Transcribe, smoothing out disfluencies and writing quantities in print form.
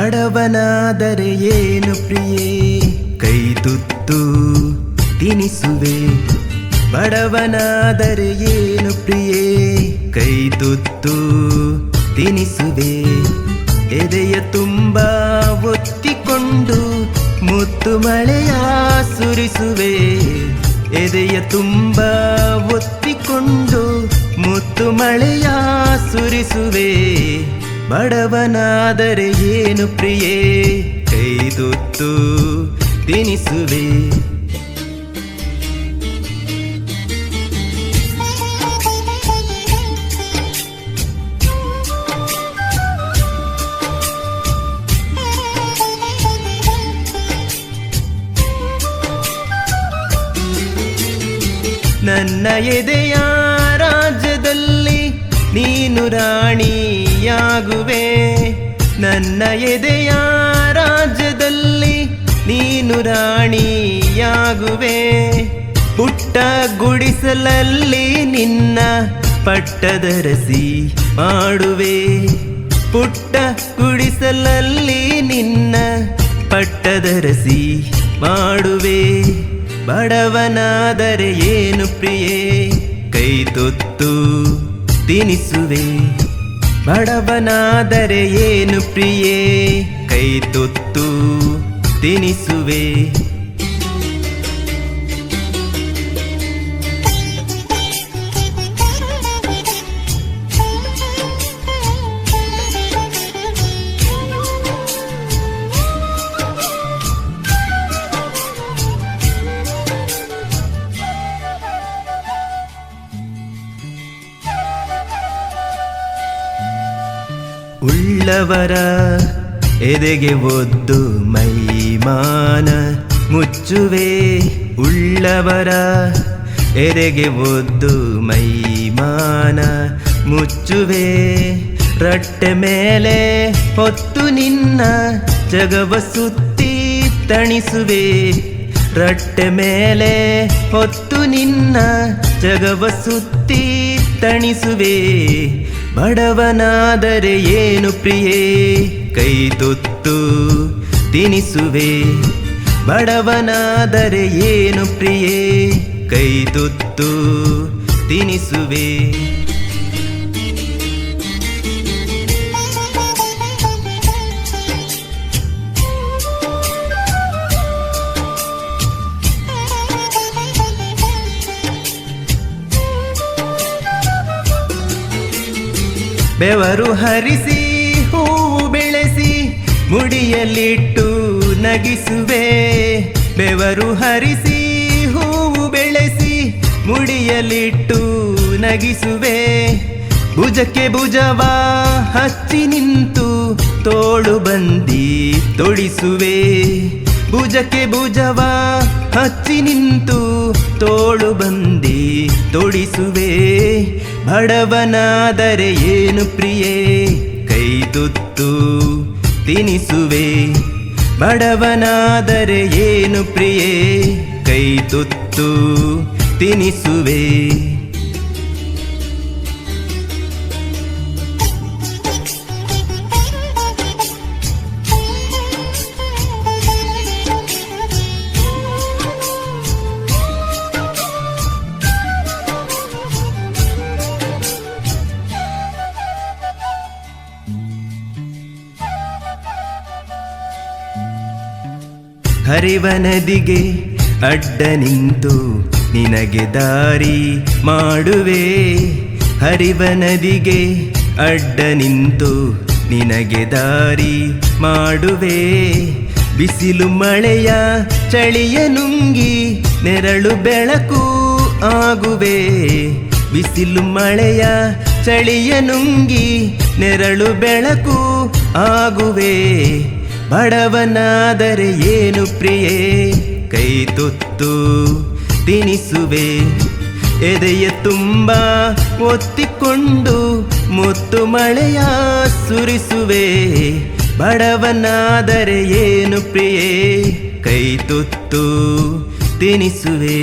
ಬಡವನಾದರೆ ಏನು ಪ್ರಿಯೇ ಕೈ ತುತ್ತು ತಿನಿಸುವೆ. ಬಡವನಾದರೆ ಏನು ಪ್ರಿಯೇ ಕೈ ತುತ್ತು ತಿನಿಸುವೆ. ಎದೆಯ ತುಂಬ ಒತ್ತಿಕೊಂಡು ಮುತ್ತು ಮಳೆಯ ಸುರಿಸುವೆ. ಎದೆಯ ತುಂಬ ಒತ್ತಿಕೊಂಡು ಮುತ್ತು ಮಳೆಯ ಸುರಿಸುವೆ. ಬಡವನಾದರೆ ಏನು ಪ್ರಿಯೇ ಕೈ ತುತ್ತು ತಿನಿಸುವೆ. ನನ್ನ ಎದೆಯ ರಾಜ್ಯದಲ್ಲಿ ನೀನು ರಾಣಿಯಾಗುವೆ. ನನ್ನ ಎದೆಯ ರಾಜ್ಯದಲ್ಲಿ ನೀನು ರಾಣಿಯಾಗುವೆ. ಪುಟ್ಟ ಗುಡಿಸಲಲ್ಲಿ ನಿನ್ನ ಪಟ್ಟದರಸಿ ಮಾಡುವೆ. ಪುಟ್ಟ ಗುಡಿಸಲಲ್ಲಿ ನಿನ್ನ ಪಟ್ಟದರಸಿ ಮಾಡುವೆ. ಬಡವನಾದರೆ ಏನು ಪ್ರಿಯೇ ಕೈ ತುತ್ತು ತಿನಿಸುವೆ. ಬಡವನಾದರೆ ಏನು ಪ್ರಿಯೇ ಕೈ ತುತ್ತು ತಿನಿಸುವೆ. ಉಳ್ಳವರ ಎದೆಗೆ ಒದ್ದು ಮೈಮಾನ ಮುಚ್ಚುವೆ. ಉಳ್ಳವರ ಎದೆಗೆ ಒದ್ದು ಮೈಮಾನ ಮುಚ್ಚುವೆ. ರಟ್ಟೆ ಮೇಲೆ ಹೊತ್ತು ನಿನ್ನ ಜಗವ ಸುತ್ತಿ ತಣಿಸುವೆ. ರಟ್ಟೆ ಮೇಲೆ ಹೊತ್ತು ನಿನ್ನ ಜಗವ ಸುತ್ತಿ ತಣಿಸುವೆ. ಬಡವನಾದರೆ ಏನು ಪ್ರಿಯೇ ಕೈ ತುತ್ತು ತಿನಿಸುವೆ. ಬಡವನಾದರೆ ಏನು ಪ್ರಿಯೇ ಕೈ ತುತ್ತು ತಿನಿಸುವೆ. ಬೆವರು ಹರಿಸಿ ಹೂವು ಬೆಳೆಸಿ ಮುಡಿಯಲ್ಲಿಟ್ಟು ನಗಿಸುವೆ. ಬೆವರು ಹರಿಸಿ ಹೂವು ಬೆಳೆಸಿ ಮುಡಿಯಲ್ಲಿಟ್ಟು ನಗಿಸುವೆ. ಭುಜಕ್ಕೆ ಭುಜವ ಹಚ್ಚಿ ನಿಂತು ತೋಳು ಬಂದಿ ತೊಡಿಸುವೆ. ಭುಜಕ್ಕೆ ಭುಜವ ಹಚ್ಚಿ ನಿಂತು ತೋಳು ಬಂದಿ ತೊಡಿಸುವೆ. ಬಡವನಾದರೆ ಏನು ಪ್ರಿಯೇ ಕೈ ತುತ್ತು ತಿನಿಸುವೆ. ಬಡವನಾದರೆ ಏನು ಪ್ರಿಯೇ ಕೈ ತುತ್ತು ತಿನಿಸುವೆ. ಹರಿವ ನದಿಗೆ ಅಡ್ಡ ನಿಂತು ನಿನಗೆ ದಾರಿ ಮಾಡುವೆ. ಹರಿವ ನದಿಗೆ ಅಡ್ಡ ನಿಂತು ನಿನಗೆ ದಾರಿ ಮಾಡುವೆ. ಬಿಸಿಲು ಮಳೆಯ ಚಳಿಯ ನುಂಗಿ ನೆರಳು ಬೆಳಕು ಆಗುವೆ. ಬಿಸಿಲು ಮಳೆಯ ಚಳಿಯ ನುಂಗಿ ನೆರಳು ಬೆಳಕು ಆಗುವೆ. ಬಡವನಾದರೆ ಏನು ಪ್ರಿಯೇ ಕೈ ತುತ್ತು ತಿನಿಸುವೆ. ಎದೆಯ ತುಂಬ ಒತ್ತಿಕೊಂಡು ಮುತ್ತು ಮಳೆಯ ಸುರಿಸುವೆ. ಬಡವನಾದರೆ ಏನು ಪ್ರಿಯೇ ಕೈ ತುತ್ತು ತಿನಿಸುವೆ.